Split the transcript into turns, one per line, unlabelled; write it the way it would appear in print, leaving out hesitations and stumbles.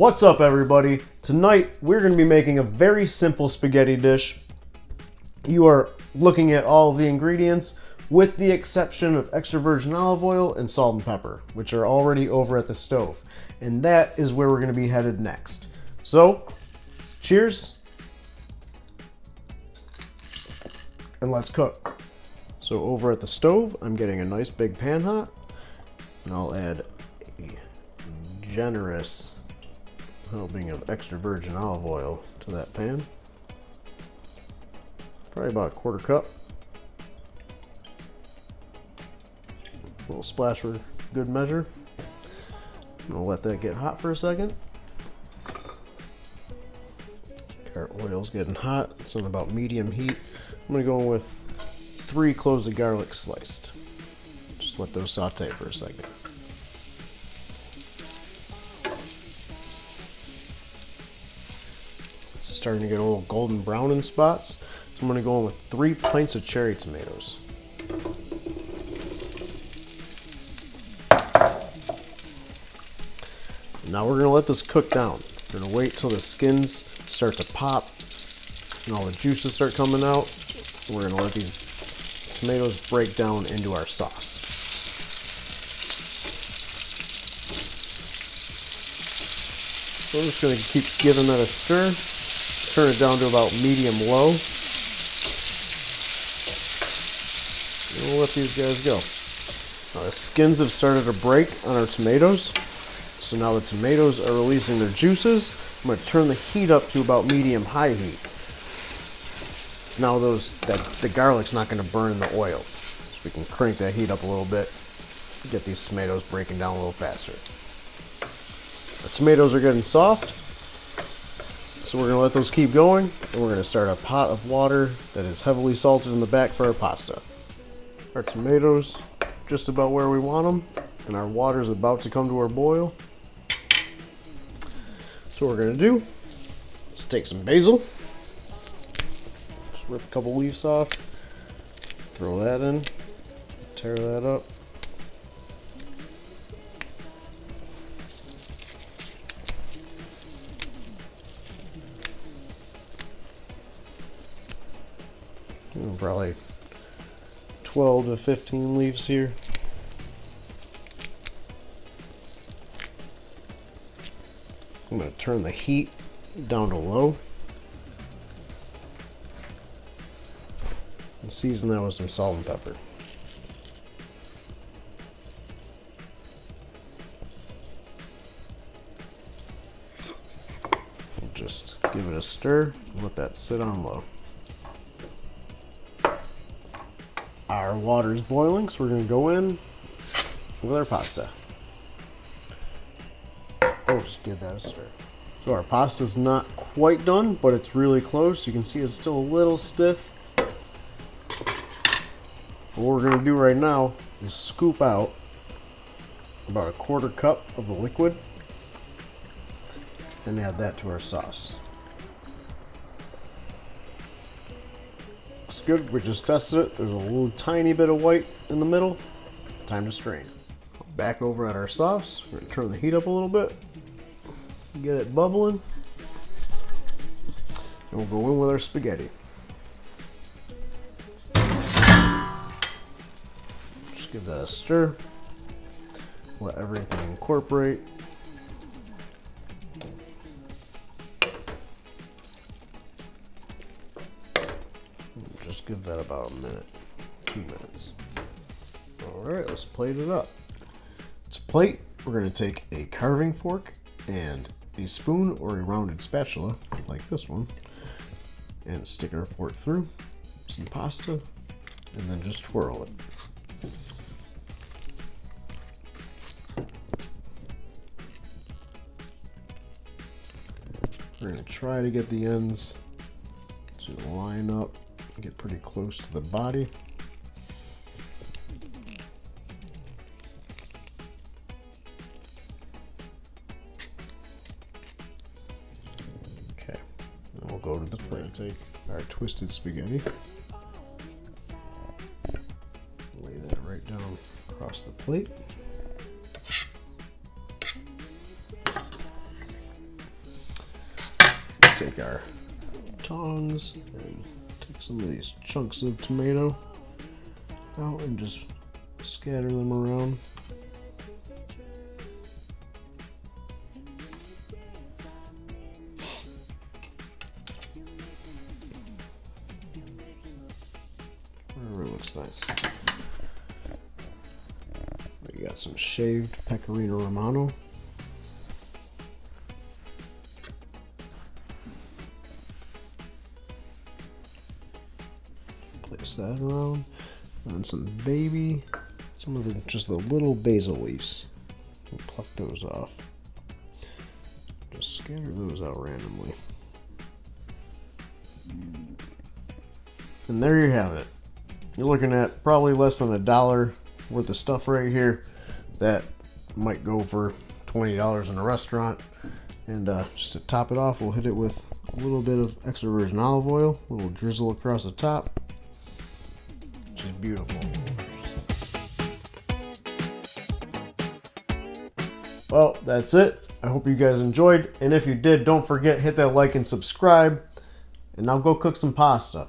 What's up, everybody? Tonight we're going to be making a very simple spaghetti dish. You are looking at all of the ingredients with the exception of extra virgin olive oil and salt and pepper, which are already over at the stove. And that is where we're going to be headed next. So, cheers. And let's cook. So over at the stove, I'm getting a nice big pan hot. And I'll add a generous helping of extra virgin olive oil to that pan. Probably about a quarter cup. A little splash for good measure. I'm gonna let that get hot for a second. Our oil's getting hot. It's on about medium heat. I'm gonna go in with 3 cloves of garlic sliced. Just let those saute for a second. It's starting to get a little golden brown in spots. So I'm gonna go in with 3 pints of cherry tomatoes. Now we're gonna let this cook down. We're gonna wait till the skins start to pop and all the juices start coming out. We're gonna let these tomatoes break down into our sauce. So I'm just gonna keep giving that a stir. Turn it down to about medium-low. And we'll let these guys go. Now the skins have started to break on our tomatoes. So now the tomatoes are releasing their juices. I'm going to turn the heat up to about medium-high heat. So now the garlic's not going to burn in the oil. So we can crank that heat up a little bit. Get these tomatoes breaking down a little faster. The tomatoes are getting soft. So we're going to let those keep going. And we're going to start a pot of water that is heavily salted in the back for our pasta. Our tomatoes just about where we want them. And our water is about to come to our boil. So what we're going to do is take some basil. Just rip a couple leaves off. Throw that in. Tear that up. Probably 12 to 15 leaves here. I'm going to turn the heat down to low and season that with some salt and pepper. We'll just give it a stir and let that sit on low. Our water is boiling, so we're going to go in with our pasta. Just give that a stir. So our pasta's not quite done, but it's really close. You can see it's still a little stiff. What we're going to do right now is scoop out about a quarter cup of the liquid and add that to our sauce. Looks good. We just tested it. There's a little tiny bit of white in the middle. Time to strain. Back over at our sauce. We're going to turn the heat up a little bit. Get it bubbling. And we'll go in with our spaghetti. Just give that a stir. Let everything incorporate. Just give that about a minute, 2 minutes. Alright, let's plate it up. To plate, we're going to take a carving fork and a spoon or a rounded spatula like this one and stick our fork through some pasta and then just twirl it. We're going to try to get the ends to line up and get pretty close to the body. Go to the plate. Take our twisted spaghetti, lay that right down across the plate. take our tongs and take some of these chunks of tomato out and just scatter them around. Really looks nice. We got some shaved Pecorino Romano. Place that around. And some just the little basil leaves. We'll pluck those off. Just scatter those out randomly. And there you have it. You're looking at probably less than $1 worth of stuff right here that might go for $20 in a restaurant. And just to top it off, we'll hit it with a little bit of extra virgin olive oil, a little drizzle across the top, which is beautiful. Well, that's it. I hope you guys enjoyed, and if you did, don't forget, hit that like and subscribe, and now go cook some pasta.